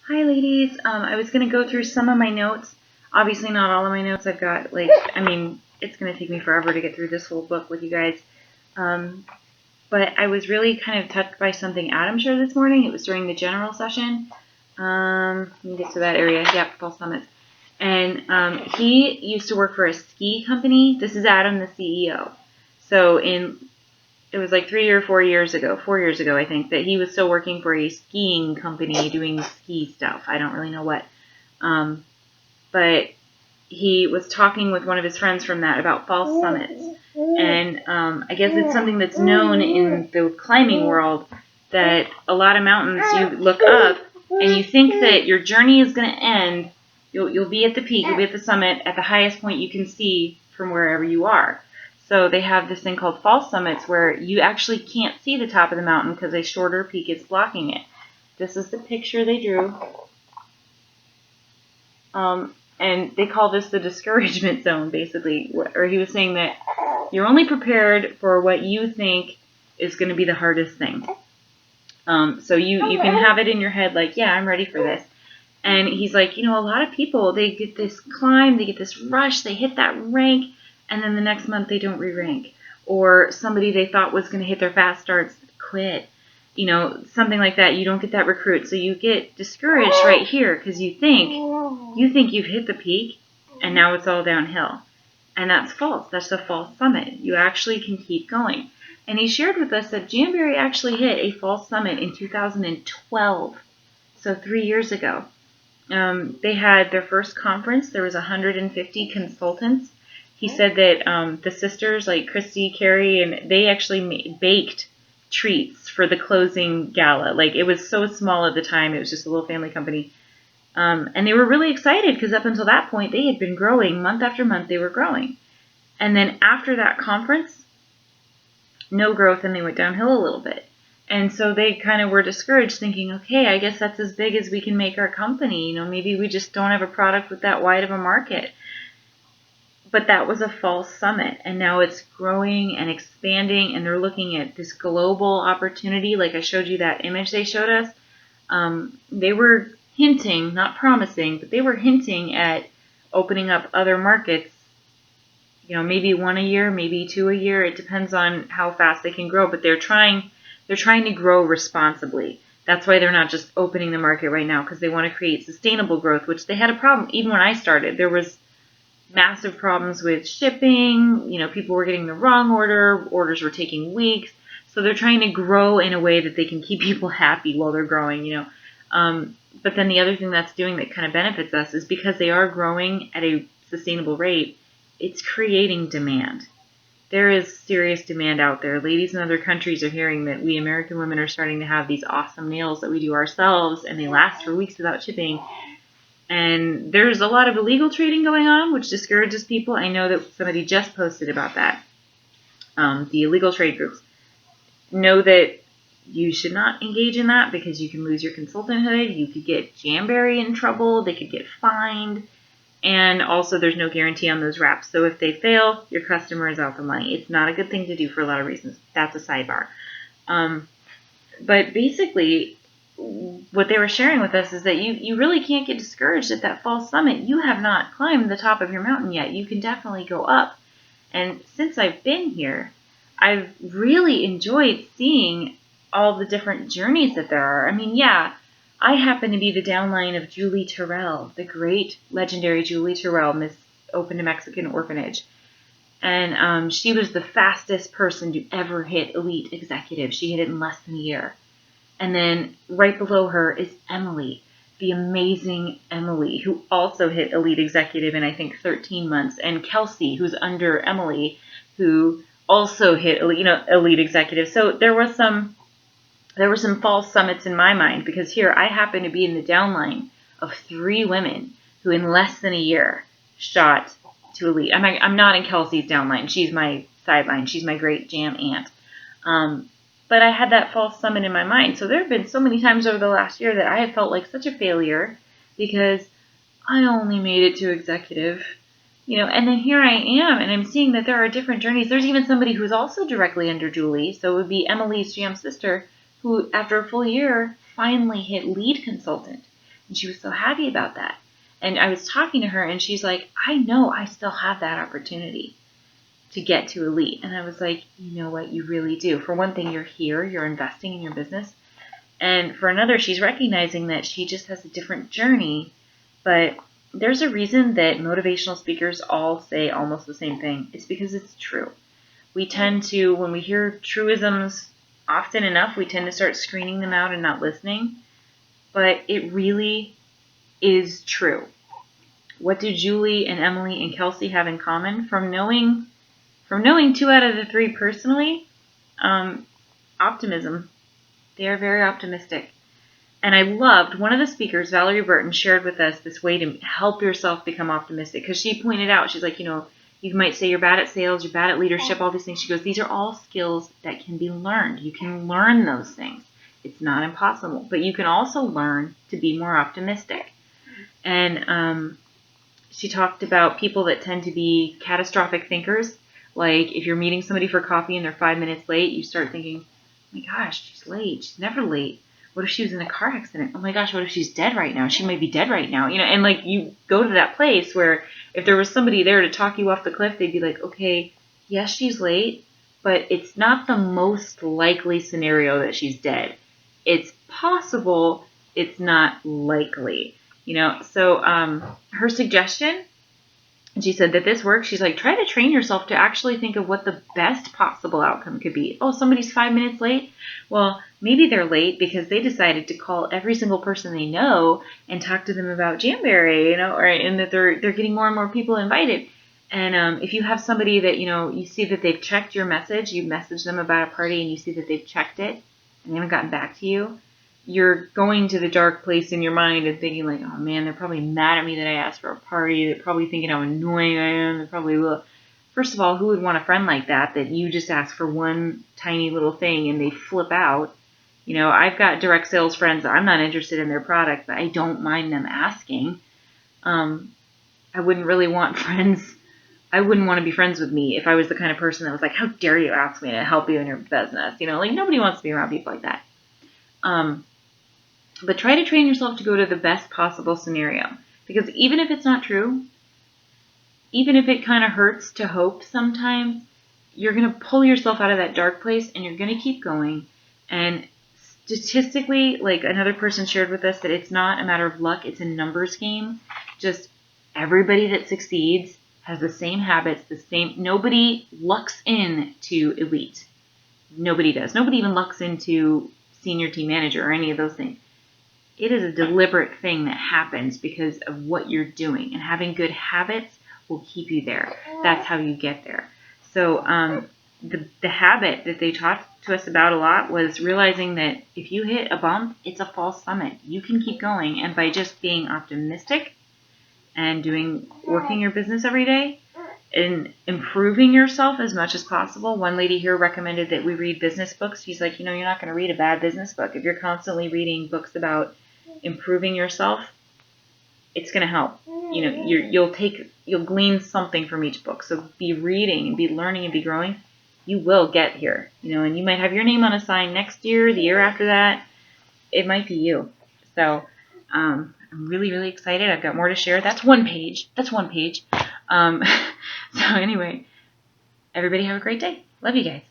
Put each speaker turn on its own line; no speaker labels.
Hi ladies, I was going to go through some of my notes. Obviously not all of my notes. I've got it's going to take me forever to get through this whole book with you guys. But I was really kind of touched by something Adam shared this morning. It was during the general session. Let me get to that area. Yep, Fall Summits. And he used to work for a ski company. This is Adam, the CEO. So it was like 3 or 4 years ago, I think, that he was still working for a skiing company doing ski stuff. I don't really know what. But he was talking with one of his friends from that about false summits. And I guess it's something that's known in the climbing world that a lot of mountains you look up and you think that your journey is going to end. You'll be at the peak, you'll be at the summit, at the highest point you can see from wherever you are. So they have this thing called false summits where you actually can't see the top of the mountain because a shorter peak is blocking it. This is the picture they drew. And they call this the discouragement zone, basically. Or he was saying that you're only prepared for what you think is going to be the hardest thing. So you can have it in your head like, yeah, I'm ready for this. And he's like, a lot of people, they get this climb, they get this rush, they hit that rank, and then the next month they don't re-rank. Or somebody they thought was going to hit their fast starts quit. Something like that. You don't get that recruit. So you get discouraged right here because you think you've hit the peak and now it's all downhill. And that's false. That's a false summit. You actually can keep going. And he shared with us that Jamberry actually hit a false summit in 2012. So 3 years ago. They had their first conference. There was 150 consultants. He said that the sisters, like Christy, Carrie, and they actually baked treats for the closing gala. Like, it was so small at the time. It was just a little family company. And they were really excited because up until that point, they had been growing. Month after month, they were growing. And then after that conference, no growth, and they went downhill a little bit. And so they kind of were discouraged, thinking, okay, I guess that's as big as we can make our company. Maybe we just don't have a product with that wide of a market. But that was a false summit, and now it's growing and expanding, and they're looking at this global opportunity. Like I showed you that image they showed us. They were hinting, not promising, but they were hinting at opening up other markets. Maybe 1 a year, maybe 2 a year. It depends on how fast they can grow, but they're trying to grow responsibly. That's why they're not just opening the market right now, because they want to create sustainable growth, which they had a problem. Even when I started, there was massive problems with shipping. People were getting the wrong orders were taking weeks. So they're trying to grow in a way that they can keep people happy while they're growing, But then the other thing that's doing that kind of benefits us is because they are growing at a sustainable rate, it's creating demand. There is serious demand out there. Ladies in other countries are hearing that we American women are starting to have these awesome nails that we do ourselves, and they last for weeks without shipping. And there's a lot of illegal trading going on, which discourages people. I know that somebody just posted about that. The illegal trade groups. Know that you should not engage in that because you can lose your consultanthood. You could get Jamberry in trouble. They could get fined. And also there's no guarantee on those wraps. So if they fail, your customer is out the money. It's not a good thing to do for a lot of reasons. That's a sidebar. But basically, what they were sharing with us is that you really can't get discouraged at that false summit. You have not climbed the top of your mountain yet. You can definitely go up. And since I've been here, I've really enjoyed seeing all the different journeys that there are. I happen to be the downline of Julie Terrell, the great legendary Julie Terrell, Miss Open to Mexican Orphanage. And she was the fastest person to ever hit Elite Executive. She hit it in less than a year. And then right below her is Emily, the amazing Emily, who also hit Elite Executive in, I think, 13 months. And Kelsey, who's under Emily, who also hit Elite Executive. So there were some false summits in my mind, because here I happen to be in the downline of 3 women who in less than a year shot to Elite. I'm not in Kelsey's downline. She's my sideline. She's my great jam aunt. But I had that false summit in my mind. So there have been so many times over the last year that I have felt like such a failure because I only made it to executive. And then here I am, and I'm seeing that there are different journeys. There's even somebody who's also directly under Julie. So it would be Emily's jam sister, who, after a full year, finally hit lead consultant. And she was so happy about that. And I was talking to her, and she's like, I know I still have that opportunity to get to elite. And I was like, you know what? You really do. For one thing, you're here. You're investing in your business. And for another, she's recognizing that she just has a different journey. But there's a reason that motivational speakers all say almost the same thing. It's because it's true. We tend to, when we hear truisms often enough, we tend to start screening them out and not listening. But it really is true. What do Julie and Emily and Kelsey have in common? From knowing 2 out of the 3 personally, optimism. They are very optimistic. And I loved, one of the speakers, Valerie Burton, shared with us this way to help yourself become optimistic. Because she pointed out, she's like, you might say you're bad at sales, you're bad at leadership, all these things. She goes, these are all skills that can be learned. You can learn those things. It's not impossible. But you can also learn to be more optimistic. And she talked about people that tend to be catastrophic thinkers. Like if you're meeting somebody for coffee and they're 5 minutes late, you start thinking, oh my gosh, she's late. She's never late. What if she was in a car accident? Oh my gosh, what if she's dead right now? She might be dead right now. And like you go to that place where if there was somebody there to talk you off the cliff, they'd be like, okay, yes, she's late, but it's not the most likely scenario that she's dead. It's possible, it's not likely. So her suggestion, and she said that this works. She's like, try to train yourself to actually think of what the best possible outcome could be. Oh, somebody's 5 minutes late? Well, maybe they're late because they decided to call every single person they know and talk to them about Jamberry, and that they're getting more and more people invited. And if you have somebody that, you see that they've checked your message, you message them about a party and you see that they've checked it and they haven't gotten back to you, you're going to the dark place in your mind and thinking like, oh man, they're probably mad at me that I asked for a party. They're probably thinking how annoying I am. They probably will. First of all, who would want a friend like that you just ask for one tiny little thing and they flip out? I've got direct sales friends. I'm not interested in their product, but I don't mind them asking. I wouldn't really want friends. I wouldn't want to be friends with me if I was the kind of person that was like, how dare you ask me to help you in your business? Like nobody wants to be around people like that. But try to train yourself to go to the best possible scenario. Because even if it's not true, even if it kind of hurts to hope sometimes, you're going to pull yourself out of that dark place and you're going to keep going. And statistically, like another person shared with us, that it's not a matter of luck, it's a numbers game. Just everybody that succeeds has the same habits, nobody lucks into elite. Nobody does. Nobody even lucks into senior team manager or any of those things. It is a deliberate thing that happens because of what you're doing. And having good habits will keep you there. That's how you get there. So the habit that they talked to us about a lot was realizing that if you hit a bump, it's a false summit. You can keep going. And by just being optimistic and working your business every day and improving yourself as much as possible. One lady here recommended that we read business books. She's like, you're not going to read a bad business book. If you're constantly reading books about improving yourself, it's going to help. You'll glean something from each book. So be reading and be learning and be growing. You will get here, and you might have your name on a sign next year, the year after that. It might be you. So I'm really, really excited. I've got more to share. That's one page. So anyway, everybody have a great day. Love you guys.